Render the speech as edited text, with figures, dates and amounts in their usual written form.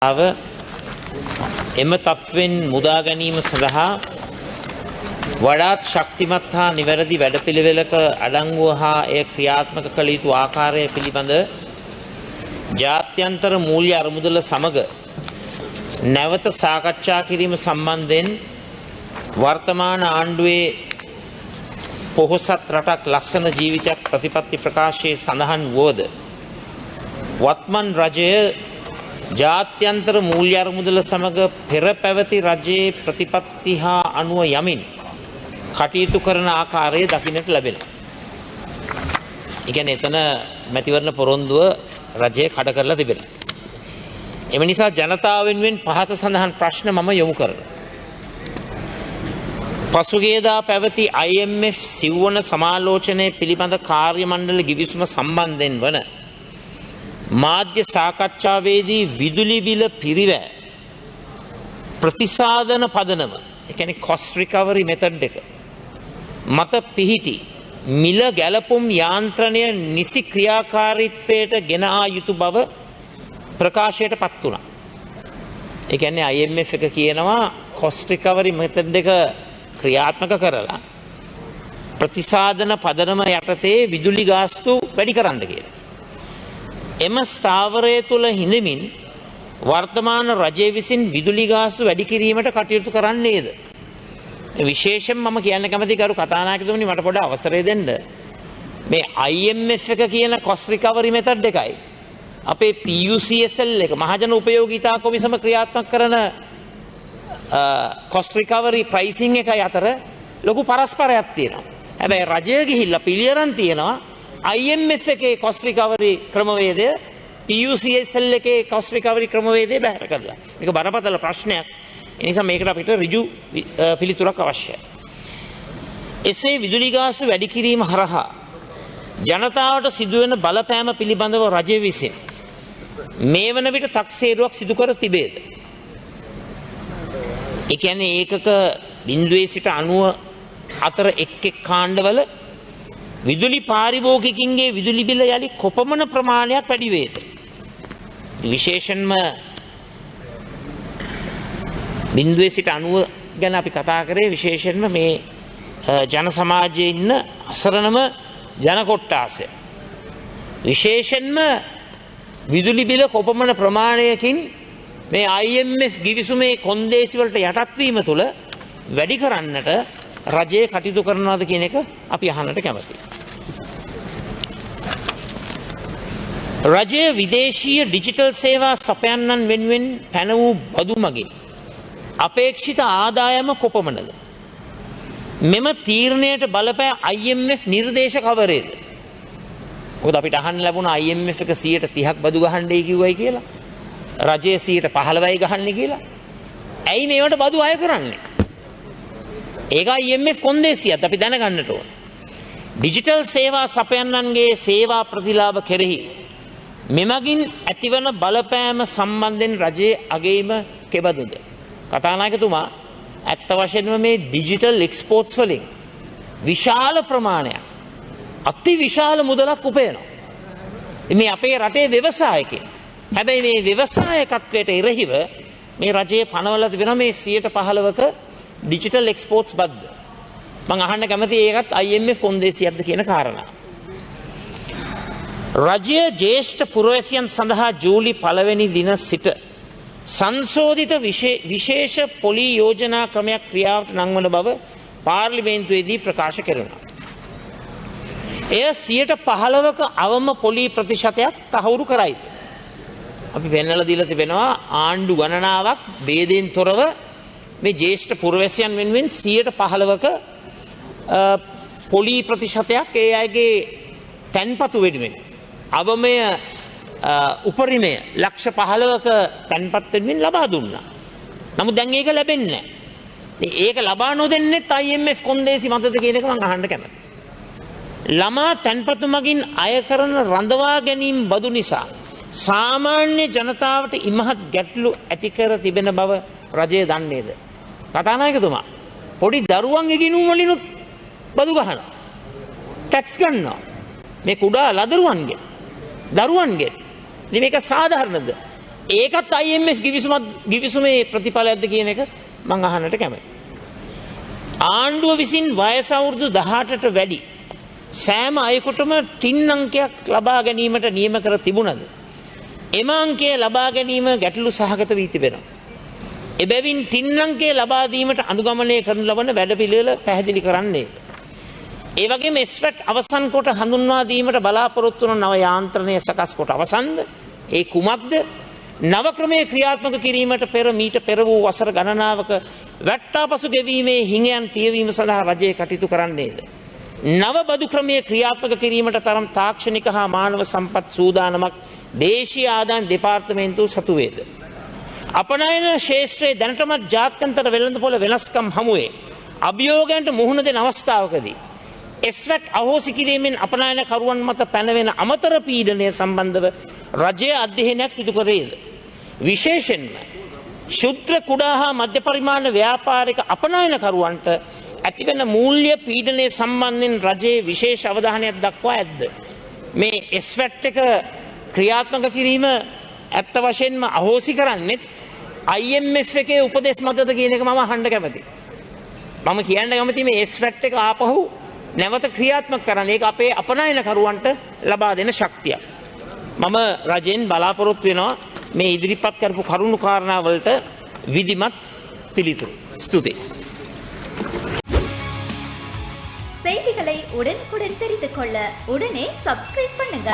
එම තත්වෙන් මුදා ගැනීම සඳහා වඩාත් ශක්තිමත් හා නිවැරදි වැඩපිළිවෙලක අඩංගුව හා එය ක්‍රියාත්මක කළ යුතු ආකාරය පිළිබඳ ජාත්‍යන්තර මූල්‍ය අරමුදල සමග නැවත සාකච්ඡා කිරීම සම්බන්ධයෙන් වර්තමාන ආණ්ඩුවේ පොහොසත් රටක් ලස්සන ජීවිතයක් ප්‍රතිපත්ති ප්‍රකාශයේ සඳහන් වුවද වත්මන් රජය ජාත්‍යන්තර මූල්‍ය අරමුදල සමග පෙර පැවති රජයේ ප්‍රතිපත්ති හා අනුව යමින් කටයුතු කරන ආකාරය දකින්නට ලැබෙනවා. ඒ කියන්නේ එතන මැතිවරණ පොරොන්දුව රජය කඩ කරලා තිබෙනවා. එම නිසා ජනතාව වෙනුවෙන් පහත සඳහන් ප්‍රශ්න මම යොමු කරනවා. පසුගියදා පැවති IMF සිව්වන සමාලෝචනයේ පිළිබඳ කාර්ය මණ්ඩල ගිවිසුම සම්බන්ධයෙන් වන මාධ්‍ය සාකච්ඡාවේදී විදුලි බිල පිරිවැ ප්‍රතිසාධන පදනම ඒ කියන්නේ cost recovery method එක මත පිහිටි මිල ගැලපුම් යාන්ත්‍රණය නිසි ක්‍රියාකාරීත්වයට ගෙන ආ යුතු බව ප්‍රකාශයට පත් වුණා. ඒ කියන්නේ IMF එක කියනවා cost recovery method එක ක්‍රියාත්මක කරලා ප්‍රතිසාධන පදනම යටතේ විදුලි ගාස්තු වැඩි කරන්න කියලා. එම ස්ථාවරය තුළ හිඳමින් වර්තමාන රජය විසින් විදුලි ගාස්තු වැඩි කිරීමට කටයුතු කරන්නේද? විශේෂයෙන් මම කියන්න කැමති කරු කතානායකතුමනි මට පොඩ අවසරය දෙන්න. මේ IMF එක කියන cost recovery method එකයි අපේ PUCSL එක මහජන උපයෝගීතා කොමිසම ක්‍රියාත්මක කරන cost recovery pricing එකයි අතර ලොකු පරස්පරයක් තියෙනවා. හැබැයි රජය ගිහිල්ලා පිළියරන් තියෙනවා IMF එකේ cost recovery ක්‍රමවේදය PUCSL එකේ cost recovery ක්‍රමවේදය බැහැර කරලා. මේක බරපතල ප්‍රශ්නයක්. ඒ නිසා මේකට අපිට ඍජු පිළිතුරක් අවශ්‍යයි. එසේ විදුලි ගාස්තු වැඩි කිරීම හරහා ජනතාවට සිදුවෙන බලපෑම පිළිබඳව රජය විසින් මේ වන විට තක්සේරුවක් සිදු කර තිබේද? ඒ කියන්නේ ඒකක 0 සිට 90 අතර එක් කාණ්ඩවල විදුලි පාරිභෝගිකින්ගේ විදුලි බිල යලි කොපමණ ප්‍රමාණයක් වැඩි වේද? විශේෂයෙන්ම 0 සිට 90 ගැන අපි කතා කරේ විශේෂයෙන්ම මේ ජන සමාජයේ ඉන්න අසරණම ජන කොට්ටාසය. විශේෂයෙන්ම විදුලි බිල කොපමණ ප්‍රමාණයකින් මේ IMF ගිවිසුමේ කොන්දේසි වලට යටත් වීම තුළ වැඩි කරන්නට රජයේ කටයුතු කරනවාද කියන එක අපි අහන්නට කැමතියි. රජය විදේශීය ඩිජිටල් සේවා සපයන්නන් වෙනුවෙන් පැන වූ බදු මගින් අපේක්ෂිත ආදායම කොපමණද? මෙම තීරණයට බලපෑ IMF නිර්දේශ කවරේද? මොකද අපිට අහන්න ලැබුණා IMF එක 30ක් බදු ගහන්නයි කිව්වයි කියලා. රජය 15යි ගහන්නේ කියලා. ඇයි මේවට බදු අය කරන්නේ? ඒක IMF කොන්දේසියත් අපි දැනගන්නට ඕන. ඩිජිටල් සේවා සපයන්නන්ගේ සේවා ප්‍රතිලාභ කෙරෙහි මෙමගින් ඇතිවන බලපෑම සම්බන්ධයෙන් රජයේ අගයීම කෙබඳුද? කතානායකතුමා ඇත්ත වශයෙන්ම මේ ඩිජිටල් එක්ස්පෝර්ට්ස් වලින් විශාල ප්‍රමාණයක් අති විශාල මුදලක් උපයනවා. මේ අපේ රටේ ව්‍යවසායකයන්. හැබැයි මේ ව්‍යවසායකත්වයට එරෙහිව මේ රජයේ පනවලා තිබෙනවා මේ 15%ක ඩිජිටල් එක්ස්පෝර්ට්ස් බද්ද. මම අහන්න කැමති ඒකත් IMF කොන්දේසියක්ද කියන කාරණා. රජය ජ්‍යෙෂ්ඨ පුරවැසියන් සඳහා ජූලි 1 වෙනි දින සිට සංශෝධිත විශේෂ පොලි යෝජනා ක්‍රමයක් ක්‍රියාවට නංවන බව පාර්ලිමේන්තුවේදී ප්‍රකාශ කෙරුණා. එය 15%ක අවම පොලි ප්‍රතිශතයක් තහවුරු කරයිද? අපි පෙන්වලා දීලා තිබෙනවා ආණ්ඩු ගණනාවක් ભેදයෙන් තොරව මේ ජ්‍යෙෂ්ඨ පුරවැසියන් වෙනුවෙන් 15%ක පොලි ප්‍රතිශතයක් ඒ අයගේ තැන්පතු වෙනුවෙන් අවමය උපරිමය ලක්ෂ 15ක තැන්පත් වෙනුවෙන් ලබා දුන්නා. නමුත් දැන් ඒක ලැබෙන්නේ නැහැ. ඒක ලබා නොදෙන්නෙත් IMF කොන්දේසි මතද කියන එක මම අහන්න කැමතියි. ළමා තැන්පතු මගින් අය කරන රඳවා ගැනීම බදු නිසා සාමාන්‍ය ජනතාවට ඉමහත් ගැටලු ඇති කර තිබෙන බව රජය දන්නේද? කතානායකතුමා පොඩි දරුවන්ගේ ගිණුම් වලිනුත් බදු ගහනවා. ටැක්ස් ගන්නවා. මේ කුඩා ලදරුවන්ගේ දරුවන්ගේ ඉතින් මේක සාධාරණද? ඒකත් IMF ගිවිසුමේ ප්‍රතිඵලයක්ද කියන එක මම අහන්නට කැමතියි. ආණ්ඩුව විසින් වයස අවුරුදු 18ට වැඩි සෑම අයෙකුටම ටින් අංකයක් ලබා ගැනීමට නියම කර තිබුණද? එම අංකය ලබා ගැනීම ගැටලු සහගත වී තිබෙනවා. එබැවින් ටින් අංකය ලබා දීමට අනුගමනය කරනු ලබන වැඩපිළිවෙල පැහැදිලි කරන්නේද? ඒ වගේම ස්වැට් අවසන් කොට හඳුන්වා දීමට බලාපොරොත්තු වන නව යාන්ත්‍රණය සකස් කොට අවසන්ද? ඒ කුමක්ද? නව ක්‍රමයේ ක්‍රියාත්මක කිරීමට පෙර මීට පෙර වූ වසර ගණනාවක වැට්ටාපසු ගෙවීමේ හිඟයන් පියවීම සඳහා රජය කටයුතු කරන්නේද? නව බදු ක්‍රමයේ ක්‍රියාත්මක කිරීමට තරම් තාක්ෂණික හා මානව සම්පත් සූදානමක් දේශීය ආදායම් දෙපාර්තමේන්තුව සතු වේද? අපනයන ශේෂ්ත්‍රයේ දැනටමත් ජාත්‍යන්තර වෙළඳපොළ වෙනස්කම් හමුවේ අභියෝගයන්ට මුහුණ දෙන අවස්ථාවකදී ස්වැට් අහෝසි කිරීමෙන් අපනයනකරුවන් මත පැනවෙන අමතර පීඩනය සම්බන්ධව රජය අධ්‍යයනයක් සිදු කරේද? විශේෂයෙන්ම ශුද්‍ර කුඩා හා මධ්‍ය පරිමාණ ව්‍යාපාරික අපනයනකරුවන්ට ඇතිවන මූල්‍ය පීඩනය සම්බන්ධයෙන් රජයේ විශේෂ අවධානයක් දක්වා ඇද්ද? මේ ස්වැට් එක ක්‍රියාත්මක කිරීම ඇත්ත වශයෙන්ම අහෝසි කරන්නෙත් IMF එකේ උපදෙස් මතද කියන එක මම අහන්න කැමතියි. මම කියන්න කැමතියි මේ ස්වැට් එක ආපහු නැවත ක්‍රියාත්මක කරන්න. ඒක අපේ අපනයනකරුවන්ට ලබා දෙන ශක්තියක්. මම රජයෙන් බලාපොරොත්තු වෙනවා මේ ඉදිරිපත් කරපු කරුණු කාරණා වලට විධිමත් පිළිතුරු. ස්තුතියි. செய்திகளை உடனுக்குடன் தெரிந்து கொள்ள உடனே சப்ஸ்கிரைப் பண்ணுங்க.